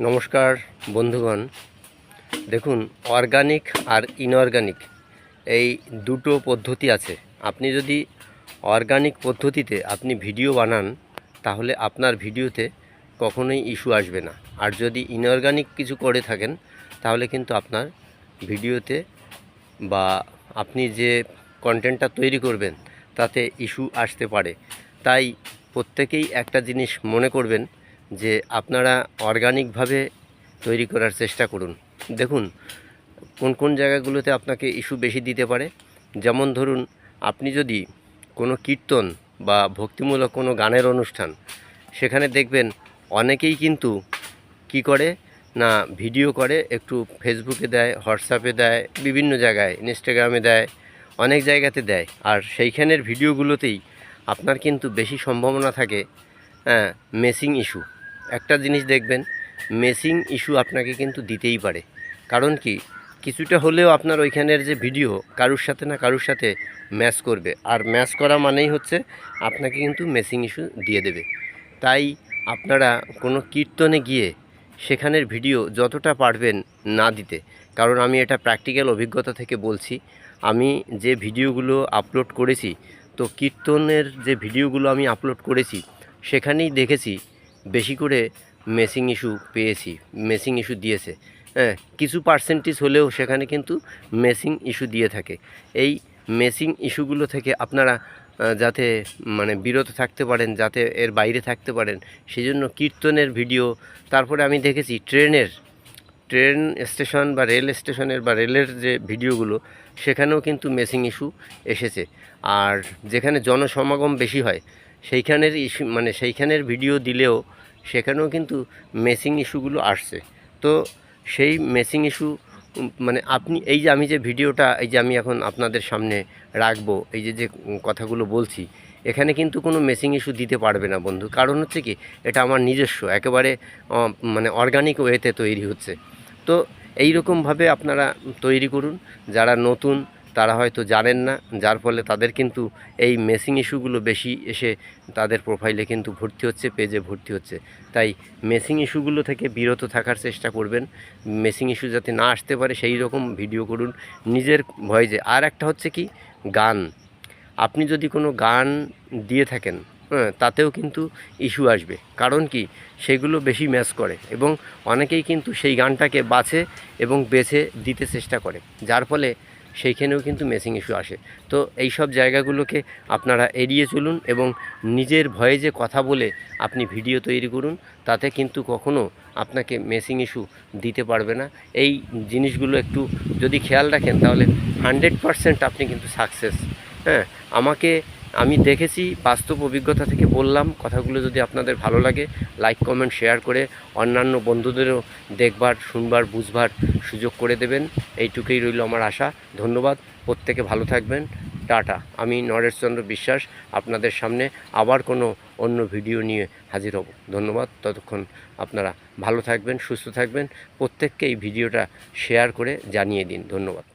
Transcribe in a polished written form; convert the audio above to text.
নমস্কার বন্ধুগণ, দেখুন অর্গানিক আর ইনঅর্গানিক এই দুটো পদ্ধতি আছে। আপনি যদি অর্গানিক পদ্ধতিতে আপনি ভিডিও বানান তাহলে আপনার ভিডিওতে কখনোই ইস্যু আসবে না, আর যদি ইনঅর্গানিক কিছু করে থাকেন তাহলে কিন্তু আপনার ভিডিওতে বা আপনি যে কন্টেন্টটা তৈরি করবেন তাতে ইস্যু আসতে পারে। তাই প্রত্যেকেই একটা জিনিস মনে করবেন যে আপনারা অর্গানিকভাবে তৈরি করার চেষ্টা করুন। দেখুন কোন কোন জায়গাগুলোতে আপনাকে ইস্যু বেশি দিতে পারে। যেমন ধরুন, আপনি যদি কোনো কীর্তন বা ভক্তিমূলক কোনো গানের অনুষ্ঠান, সেখানে দেখবেন অনেকেই কিন্তু কি করে না, ভিডিও করে একটু ফেসবুকে দেয়, হোয়াটসঅ্যাপে দেয়, বিভিন্ন জায়গায় ইনস্টাগ্রামে দেয়, অনেক জায়গাতে দেয়। আর সেইখানের ভিডিওগুলোতেই আপনার কিন্তু বেশি সম্ভাবনা থাকে মেসিং ইস্যু। একটা জিনিস দেখবেন, মেসিং ইস্যু আপনাকে কিন্তু দিতেই পারে। কারণ কি, কিছুটা হলেও আপনার ওইখানের যে ভিডিও কারুর সাথে না কারুর সাথে ম্যাচ করবে, আর ম্যাচ করা মানেই হচ্ছে আপনাকে কিন্তু মেসিং ইস্যু দিয়ে দেবে। তাই আপনারা কোনো কীর্তনে গিয়ে সেখানের ভিডিও যতটা পারবেন না দিতে। কারণ আমি এটা প্র্যাকটিক্যাল অভিজ্ঞতা থেকে বলছি। আমি যে ভিডিওগুলো আপলোড করেছি, তো কীর্তনের যে ভিডিওগুলো আমি আপলোড করেছি সেখানেই দেখেছি বেশি করে মেসিং ইস্যু পেয়েছি, মেসিং ইস্যু দিয়েছে। কিছু পার্সেন্টেজ হলেও সেখানে কিন্তু মেসিং ইস্যু দিয়ে থাকে। এই মেসিং ইস্যুগুলো থেকে আপনারা যাতে বিরত থাকতে পারেন, যাতে এর বাইরে থাকতে পারেন, সেই জন্য কীর্তনের ভিডিও, তারপরে আমি দেখেছি ট্রেন স্টেশন বা রেল স্টেশনের বা রেলের যে ভিডিওগুলো, সেখানেও কিন্তু মেসিং ইস্যু এসেছে। আর যেখানে জনসমাগম বেশি হয় সেইখানের ইস্যু সেইখানের ভিডিও দিলেও সেখানেও কিন্তু মেসিং ইস্যুগুলো আসছে। তো সেই মেসিং ইস্যু আপনি এই যে আমি যে ভিডিওটা এই যে আমি এখন আপনাদের সামনে রাখবো, এই যে কথাগুলো বলছি, এখানে কিন্তু কোনো মেসিং ইস্যু দিতে পারবে না বন্ধু। কারণ হচ্ছে কি, এটা আমার নিজস্ব একেবারে অর্গানিক ওয়েতে তৈরি হচ্ছে। তো এই রকমভাবে আপনারা তৈরি করুন। যারা নতুন তারা হয়তো জানেন না, যার ফলে তাদের কিন্তু এই মেসিং ইস্যুগুলো বেশি এসে তাদের প্রোফাইলে কিন্তু ভর্তি হচ্ছে, পেজে ভর্তি হচ্ছে। তাই মেসিং ইস্যুগুলো থেকে বিরত থাকার চেষ্টা করবেন। মেসিং ইস্যু যাতে না আসতে পারে সেই রকম ভিডিও করুন নিজের ভয়েসে। আর একটা হচ্ছে কি, গান, আপনি যদি কোনো গান দিয়ে থাকেন তাতেও কিন্তু ইস্যু আসবে। কারণ কি, সেগুলো বেশি ম্যাচ করে এবং অনেকেই কিন্তু সেই গানটাকে বাছে এবং বেছে দিতে চেষ্টা করে, যার ফলে সেইখানেও কিন্তু মেসিং ইস্যু আসে। তো এই সব জায়গাগুলোকে আপনারা এড়িয়ে চলুন এবং নিজের ভয়েসে কথা বলে আপনি ভিডিও তৈরি করুন। তাতে কিন্তু কখনো আপনাকে মেসিং ইস্যু দিতে পারবে না। এই জিনিসগুলো একটু যদি খেয়াল রাখেন তাহলে 100% আপনি কিন্তু সাকসেস। আমি দেখেছি, বাস্তব অভিজ্ঞতা থেকে বললাম। কথাগুলো যদি আপনাদের ভালো লাগে, লাইক কমেন্ট শেয়ার করে অন্যান্য বন্ধুদেরও দেখবার, শুনবার, বুঝবার সুযোগ করে দেবেন। এইটুকুই রইল আমার আশা। ধন্যবাদ। প্রত্যেকে ভালো থাকবেন। টাটা। আমি নরেশচন্দ্র বিশ্বাস আপনাদের সামনে আবার কোনো অন্য ভিডিও নিয়ে হাজির হব। ধন্যবাদ। ততক্ষণ আপনারা ভালো থাকবেন, সুস্থ থাকবেন। প্রত্যেককে এই ভিডিওটা শেয়ার করে জানিয়ে দিন। ধন্যবাদ।